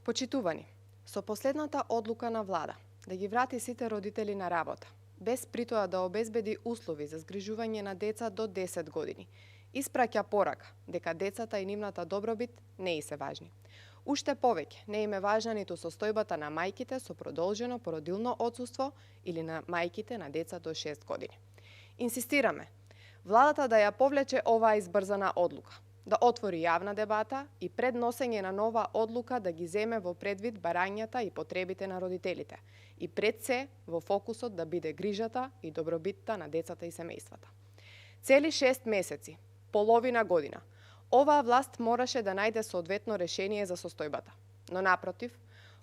Почитувани, со последната одлука на влада да ги врати сите родители на работа, без при тоа да обезбеди услови за згрижување на деца до 10 години, испраќа порака дека децата и нивната добробит не и се важни. Уште повеќе не им е важна ниту состојбата на мајките со продолжено породилно отсуство или на мајките на деца до 6 години. Инсистираме владата да ја повлече оваа избрзана одлука, да отвори јавна дебата и пред носење на нова одлука да ги земе во предвид барањата и потребите на родителите и пред се во фокусот да биде грижата и добробитта на децата и семејствата. Цели 6 месеци, половина година, оваа власт мораше да најде соодветно решение за состојбата, но напротив,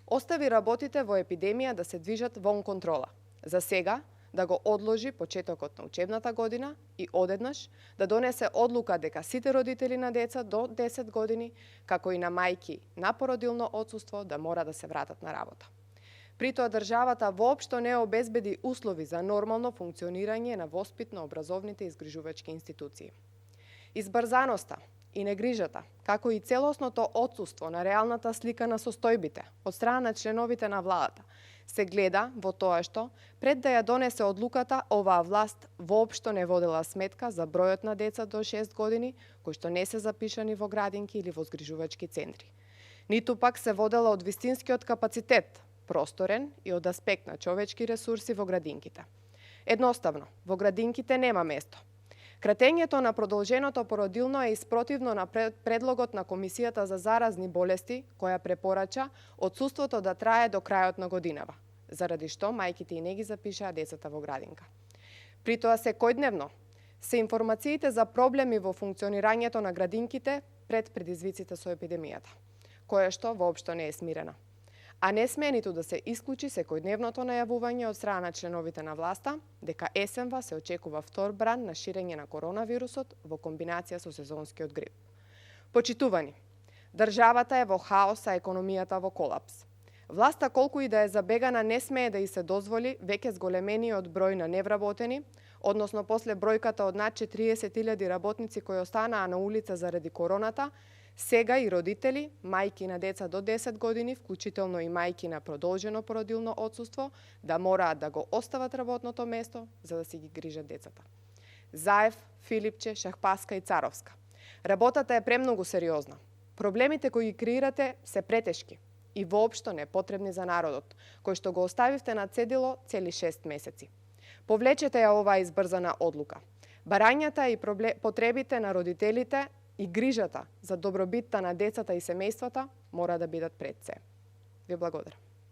остави работите во епидемија да се движат вон контрола. За сега, да го одложи почетокот на учебната година и одеднаш да донесе одлука дека сите родители на деца до 10 години, како и на мајки на породилно отсуство, да мора да се вратат на работа. При тоа државата воопшто не обезбеди услови за нормално функционирање на воспитно-образовните и згрижувачки институции. Избрзаноста и негрижата, како и целосното отсуство на реалната слика на состојбите од страна на членовите на владата, се гледа во тоа што, пред да ја донесе одлуката, оваа власт воопшто не водела сметка за бројот на деца до 6 години, кои што не се запишани во градинки или во згрижувачки центри. Ниту пак се водела од вистинскиот капацитет, просторен и од аспект на човечки ресурси во градинките. Едноставно, во градинките нема место. Кратењето на продолженото породилно е испротивно на предлогот на Комисијата за заразни болести, која препорача отсуството да трае до крајот на годинава, заради што мајките и не ги запишаа децата во градинка. При тоа секојдневно се информациите за проблеми во функционирањето на градинките пред предизвиците со епидемијата, која што воопшто не е смирена. А не смее ниту да се исклучи секојдневното најавување од страна на членовите на власта дека есенва се очекува втор бран на ширење на коронавирусот во комбинација со сезонскиот грип. Почитувани, државата е во хаос, а економијата во колапс. Власта колку и да е забегана не смее да и се дозволи веќе зголемениот број на невработени, односно после бројката од над 40.000 работници кои останаа на улица заради короната, сега и родители, мајки на деца до 10 години, вклучително и мајки на продолжено породилно отсуство, да мораат да го остават работното место за да си ги грижат децата. Заев, Филипче, Шахпаска и Царовска. Работата е премногу сериозна. Проблемите кои ги креирате се претешки и воопшто непотребни за народот, кој што го оставивте на цедило цели 6 месеци. Повлечете ја оваа избрзана одлука. Барањата и потребите на родителите и грижата за добробитта на децата и семејствата мора да бидат пред се. Ви благодарам.